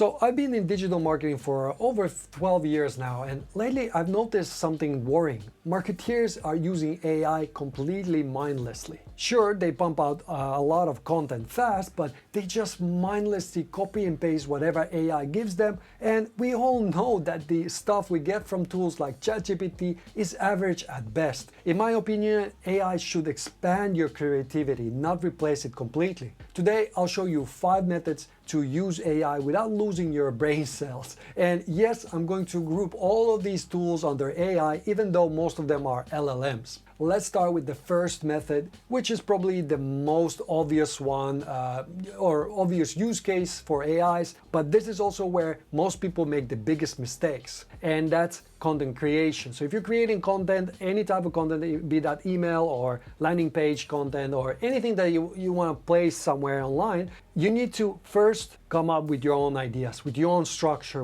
So I've been in digital marketing for over 12 years now, and lately I've noticed something worrying. Marketeers are using AI completely mindlessly. Sure, they pump out a lot of content fast, but they just mindlessly copy and paste whatever AI gives them, and we all know that the stuff we get from tools like ChatGPT is average at best. In my opinion, AI should expand your creativity, not replace it completely. Today, I'll show you 5 methods to use AI without losing your brain cells. And yes, I'm going to group all of these tools under AI, even though most of them are LLMs. Let's start with the first method, which is probably the most obvious one or obvious use case for AIs, but this is also where most people make the biggest mistakes, and that's content creation. So if you're creating content, any type of content, be that email or landing page content or anything that you want to place somewhere online, you need to first come up with your own ideas, with your own structure,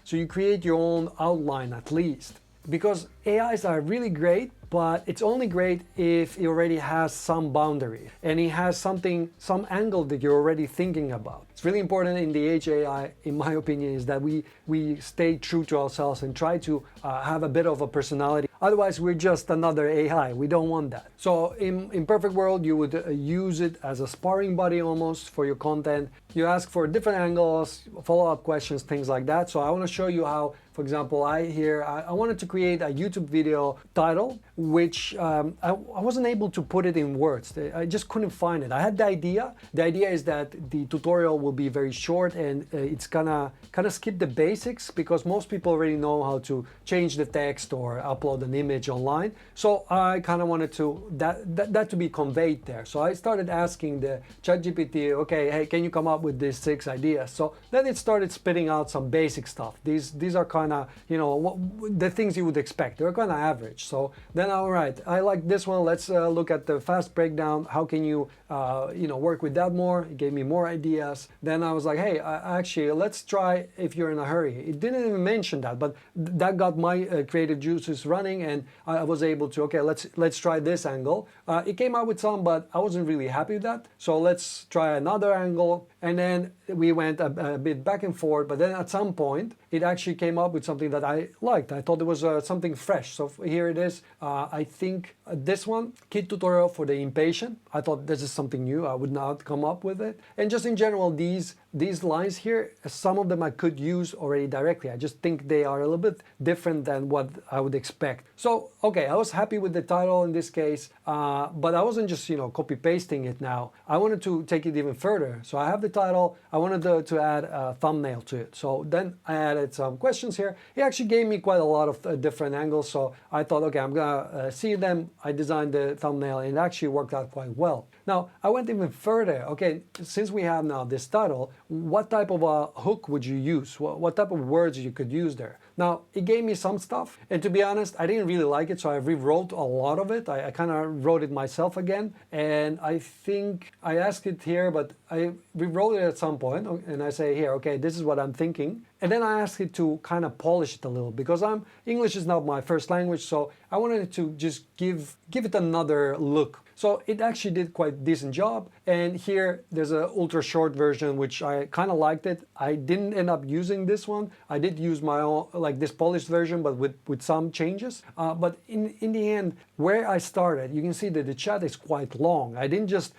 so you create your own outline at least. Because AIs are really great, but it's only great if it already has some boundary and it has some angle that you're already thinking about. It's really important in the age of AI, in my opinion, is that we stay true to ourselves and try to have a bit of a personality. Otherwise, we're just another AI. We don't want that. So in perfect world, you would use it as a sparring buddy almost for your content. You ask for different angles, follow-up questions, things like that. So I want to show you how, for example, I wanted to create a YouTube video title, which I wasn't able to put it in words. I just couldn't find it. I had the idea. The idea is that the tutorial will be very short and it's gonna kind of skip the basics because most people already know how to change the text or upload an image online. So I kind of wanted to that to be conveyed there. So I started asking the ChatGPT, okay, hey, can you come up with these 6 ideas? So then it started spitting out some basic stuff. These are kind of, the things you would expect. They're kind of average. So then, all right, I like this one. Let's look at the fast breakdown. How can you, work with that more? It gave me more ideas. Then I was like, hey, actually, let's try if you're in a hurry. It didn't even mention that, but that got my creative juices running, and I was able to, okay, let's try this angle. It came out with some, but I wasn't really happy with that. So let's try another angle. And then we went a bit back and forth, but then at some point, it actually came up with something that I liked. I thought it was something fresh. So here it is. I think this one, kit tutorial for the impatient. I thought this is something new. I would not come up with it. And just in general, these lines here, some of them I could use already directly. I just think they are a little bit different than what I would expect. So, okay, I was happy with the title in this case, but I wasn't just, copy pasting it now. I wanted to take it even further. So I have the title. I wanted to add a thumbnail to it. So then I added some questions here. It actually gave me quite a lot of different angles. So I thought, okay, I'm gonna see them. I designed the thumbnail and it actually worked out quite well. Now, I went even further. Okay, since we have now this title, what type of a hook would you use? What type of words you could use there? Now, it gave me some stuff, and to be honest, I didn't really like it, so I rewrote a lot of it. I kind of wrote it myself again, and I think I asked it here, but I rewrote it at some point, and I say here, okay, this is what I'm thinking. And then I asked it to kind of polish it a little because English is not my first language, so I wanted it to just give it another look. So it actually did quite a decent job. And here there's an ultra short version, which I kind of liked it. I didn't end up using this one. I did use my own, like this polished version, but with some changes. But in the end, where I started, you can see that the chat is quite long. I didn't just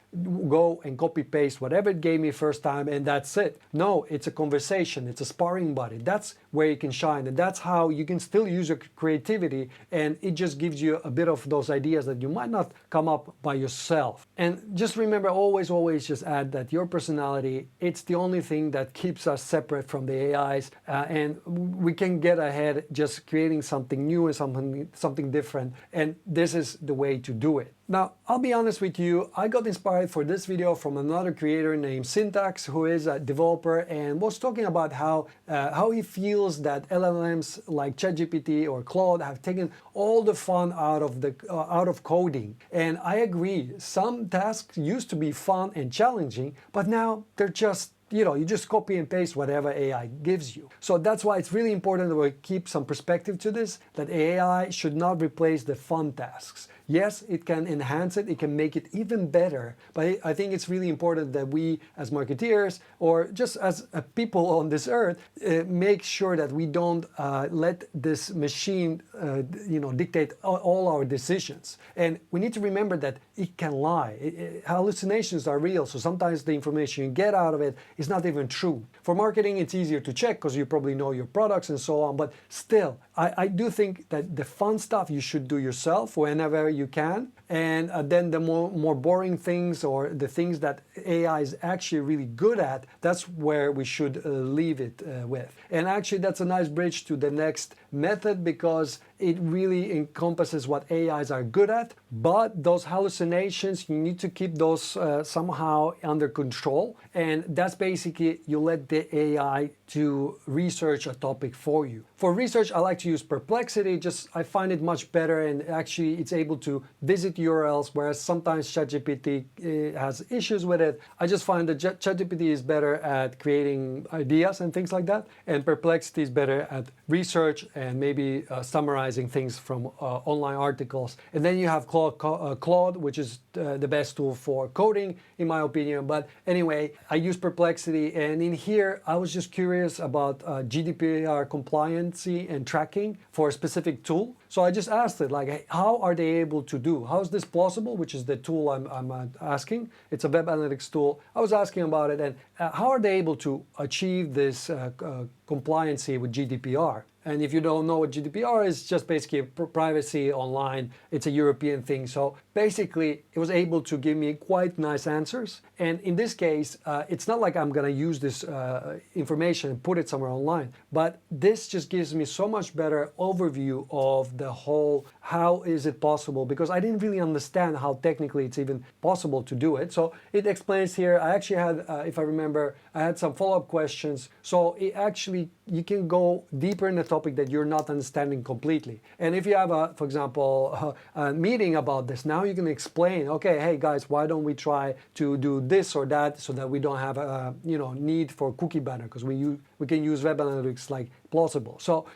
go and copy paste whatever it gave me first time and that's it. No, it's a conversation. It's a sparring buddy. That's where you can shine. And that's how you can still use your creativity. And it just gives you a bit of those ideas that you might not come up by yourself. And just remember, always just add that your personality, it's the only thing that keeps us separate from the AIs. And we can get ahead just creating something new and something different. And this is the way to do it. Now, I'll be honest with you, I got inspired for this video from another creator named Syntax, who is a developer and was talking about how he feels that LLMs like ChatGPT or Claude have taken all the fun out of coding. And I agree, some tasks used to be fun and challenging, but now they're just you just copy and paste whatever AI gives you. So that's why it's really important that we keep some perspective to this, that AI should not replace the fun tasks. Yes, it can enhance it, it can make it even better, but I think it's really important that we as marketeers, or just as people on this earth, make sure that we don't let this machine dictate all our decisions. And we need to remember that it can lie. Hallucinations are real, so sometimes the information you get out of it is not even true. For marketing, it's easier to check because you probably know your products and so on, but still, I do think that the fun stuff you should do yourself whenever you can, and then the more boring things, or the things that AI is actually really good at, that's where we should leave it with. And actually that's a nice bridge to the next method, because it really encompasses what AIs are good at, but those hallucinations, you need to keep those somehow under control. And that's basically, you let the AI to research a topic for you. For research, I like to use Perplexity. I find it much better, and actually it's able to visit URLs, whereas sometimes ChatGPT has issues with it. I just find that ChatGPT is better at creating ideas and things like that, and Perplexity is better at research and maybe summarizing things from online articles. And then you have Claude, which is the best tool for coding, in my opinion. But anyway, I use Perplexity, and in here I was just curious about GDPR compliancy and tracking for a specific tool. So I just asked it, like, hey, how are they able to do? How is this plausible? Which is the tool I'm asking. It's a web analytics tool. I was asking about it, and how are they able to achieve this compliancy with GDPR? And if you don't know what GDPR is, just basically privacy online. It's a European thing. So basically, it was able to give me quite nice answers. And in this case, it's not like I'm going to use this information and put it somewhere online. But this just gives me so much better overview of the whole, how is it possible? Because I didn't really understand how technically it's even possible to do it. So it explains here. I actually had, if I remember, I had some follow-up questions. So it actually, you can go deeper in the topic that you're not understanding completely. And if you have, for example, a meeting about this, now you can explain, okay, hey guys, why don't we try to do this or that, so that we don't have a need for cookie banner, because we can use web analytics like plausible. So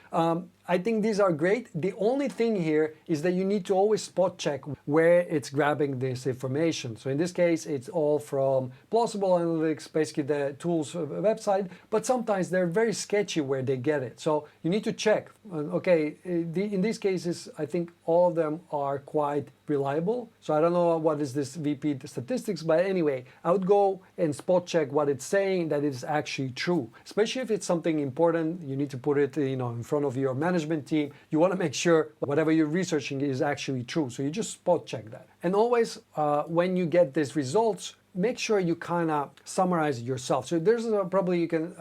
I think these are great. The only thing here is that you need to always spot check where it's grabbing this information. So in this case, it's all from Plausible Analytics, basically the tool's website, but sometimes they're very sketchy where they get it. So you need to check. Okay, in these cases, I think all of them are quite reliable. So I don't know what is this VP statistics, but anyway, I would go and spot check what it's saying that is actually true. Especially if it's something important, you need to put it in front of your management team. You want to make sure whatever you're researching is actually true. So you just spot check that. And always when you get these results, make sure you kind of summarize it yourself. So there's probably you can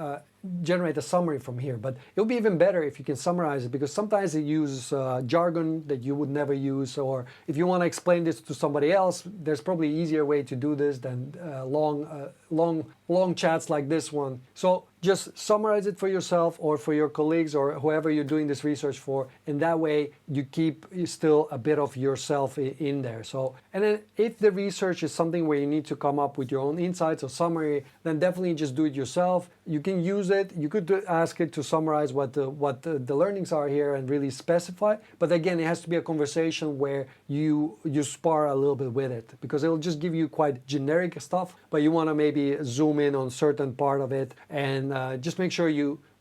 generate a summary from here, but it'll be even better if you can summarize it, because sometimes it uses jargon that you would never use, or if you want to explain this to somebody else, there's probably an easier way to do this than long chats like this one. So just summarize it for yourself or for your colleagues or whoever you're doing this research for, and that way you keep still a bit of yourself in there. So, and then if the research is something where you need to come up with your own insights or summary, then definitely just do it yourself. You can use it. You could ask it to summarize what the learnings are here and really specify. But again, it has to be a conversation where you spar a little bit with it, because it'll just give you quite generic stuff, but you want to maybe zoom in on certain part of it, and just make sure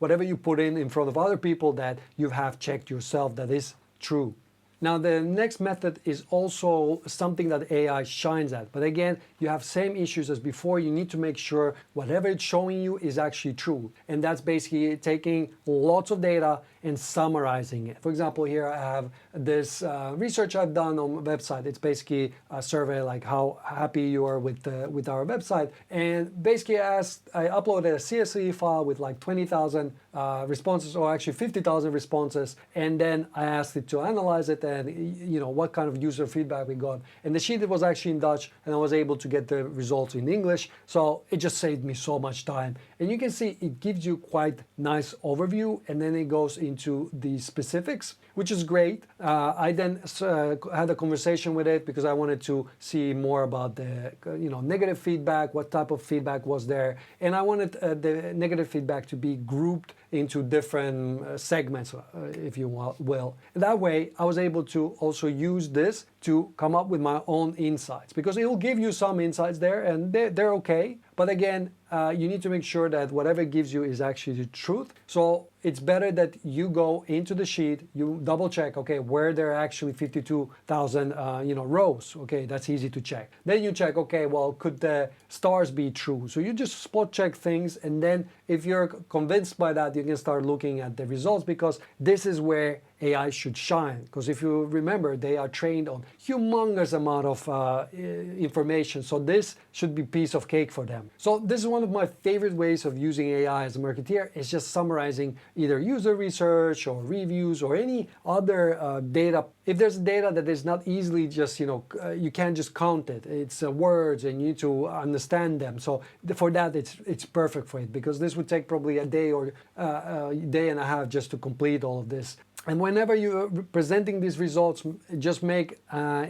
whatever you put in front of other people, that you have checked yourself that is true. Now the next method is also something that AI shines at, but again, you have same issues as before. You need to make sure whatever it's showing you is actually true, and that's basically taking lots of data and summarizing it. For example, here I have this research I've done on the website. It's basically a survey like how happy you are with our website, and basically I uploaded a CSV file with like 20,000 responses, or actually 50,000 responses, and then I asked it to analyze it and what kind of user feedback we got. And the sheet was actually in Dutch, and I was able to get the results in English, so it just saved me so much time. And you can see it gives you quite nice overview, and then it goes into the specifics, which is great. I then had a conversation with it because I wanted to see more about the negative feedback, what type of feedback was there, and I wanted the negative feedback to be grouped into different segments, if you will. That way, I was able to also use this to come up with my own insights, because it will give you some insights there, and they're okay. But again, you need to make sure that whatever it gives you is actually the truth. So it's better that you go into the sheet, you double check, okay, where there are actually 52,000 rows. Okay, that's easy to check. Then you check, okay, well, could the stars be true? So you just spot check things, and then if you're convinced by that, you can start looking at the results, because this is where AI should shine. Because if you remember, they are trained on humongous amount of information. So this should be piece of cake for them. So this is one of my favorite ways of using AI as a marketeer, is just summarizing either user research or reviews or any other data. If there's data that is not easily just, you can't just count it. It's words, and you need to understand them. So for that, it's perfect for it, because this would take probably a day or a day and a half just to complete all of this. And whenever you're presenting these results, just make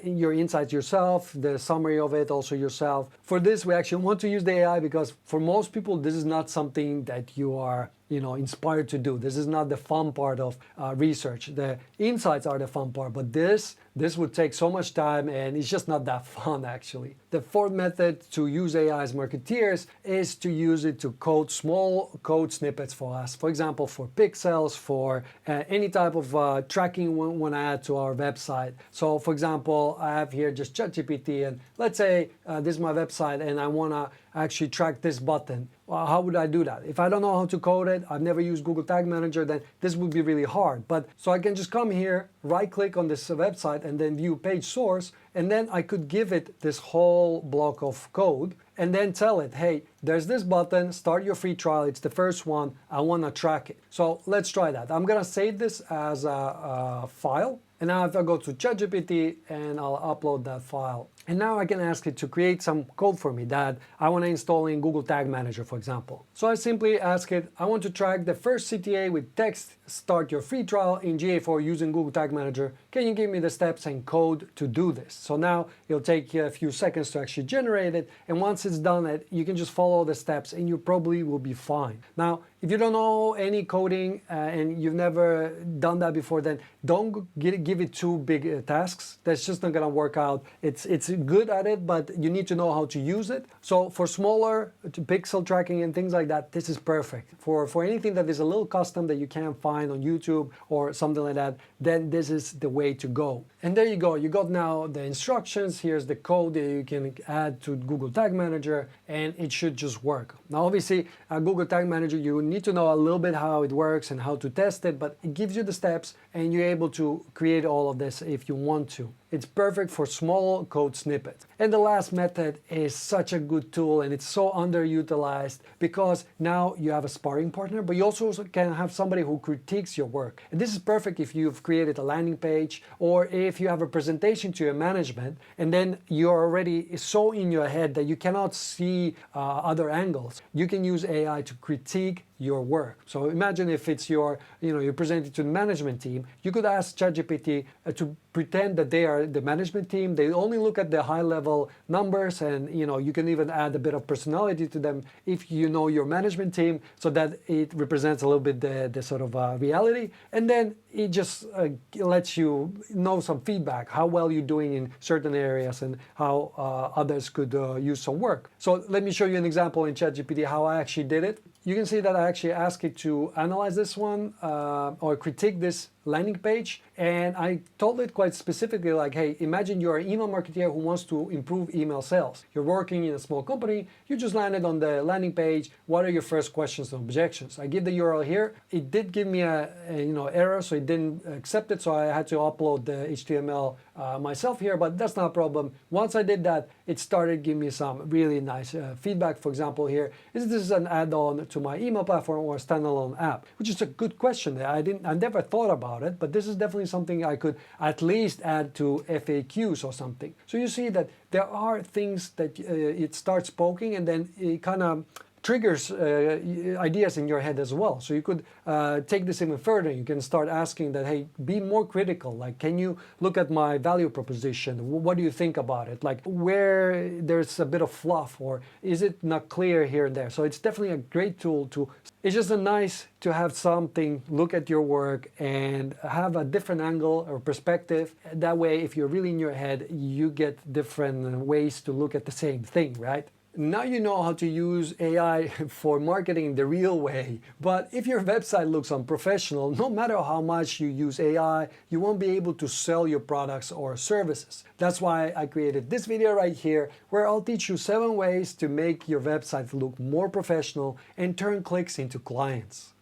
your insights yourself, the summary of it also yourself. For this, we actually want to use the AI, because for most people, this is not something that you are inspired to do. This is not the fun part of research. The insights are the fun part, but this would take so much time, and it's just not that fun, actually. The fourth method to use AI as marketeers is to use it to code small code snippets for us. For example, for pixels, for any type of tracking we want to add to our website. So for example, I have here just ChatGPT, and let's say this is my website, and I want to actually track this button. Well, how would I do that? If I don't know how to code it, I've never used Google Tag Manager, then this would be really hard. But so I can just come here, right click on this website, and then view page source, and then I could give it this whole block of code, and then tell it, hey, there's this button, start your free trial, it's the first one, I want to track it. So let's try that. I'm going to save this as a file, and now if I go to ChatGPT, and I'll upload that file. And now I can ask it to create some code for me that I want to install in Google Tag Manager, for example. So I simply ask it, I want to track the first CTA with text, start your free trial in GA4 using Google Tag Manager. Can you give me the steps and code to do this? So now it'll take a few seconds to actually generate it. And once it's done, you can just follow the steps, and you probably will be fine. Now, if you don't know any coding and you've never done that before, then don't give it too big tasks. That's just not gonna work out. It's good at it, but you need to know how to use it. So for smaller pixel tracking and things like that, this is perfect. For anything that is a little custom that you can't find on YouTube or something like that, then this is the way to go. And there you go. You got now the instructions. Here's the code that you can add to Google Tag Manager, and it should just work. Now, obviously, Google Tag Manager, you need to know a little bit how it works and how to test it, but it gives you the steps, and you're able to create all of this if you want to. It's perfect for small code snippets. And the last method is such a good tool, and it's so underutilized, because now you have a sparring partner, but you also can have somebody who critiques your work. And this is perfect if you've created a landing page, or if you have a presentation to your management, and then you're already so in your head that you cannot see other angles. You can use AI to critique your work. So imagine if it's you're presenting to the management team, you could ask ChatGPT to pretend that they are the management team. They only look at the high level numbers, and you can even add a bit of personality to them if you know your management team, so that it represents a little bit the sort of reality. And then it just lets you know some feedback, how well you're doing in certain areas, and how others could use some work. So let me show you an example in ChatGPT how I actually did it. You can see that I actually asked it to analyze this one or critique this landing page, and I told it quite specifically, like, hey, imagine you're an email marketer who wants to improve email sales. You're working in a small company, you just landed on the landing page. What are your first questions and objections? I give the URL here. It did give me a error, so it didn't accept it, so I had to upload the HTML myself here, but that's not a problem. Once I did that, it started giving me some really nice feedback. For example, here, is this an add-on to my email platform or a standalone app? Which is a good question. I never thought about it, but this is definitely something I could at least add to FAQs or something. So you see that there are things that it starts poking, and then it kind of triggers ideas in your head as well. So you could take this even further. You can start asking that, hey, be more critical. Like, can you look at my value proposition? What do you think about it? Like, where there's a bit of fluff, or is it not clear here and there? So it's definitely a great tool to, it's just nice to have something, look at your work and have a different angle or perspective. That way, if you're really in your head, you get different ways to look at the same thing, right? Now you know how to use AI for marketing the real way. But if your website looks unprofessional, no matter how much you use AI, you won't be able to sell your products or services. That's why I created this video right here, where I'll teach you 7 ways to make your website look more professional and turn clicks into clients.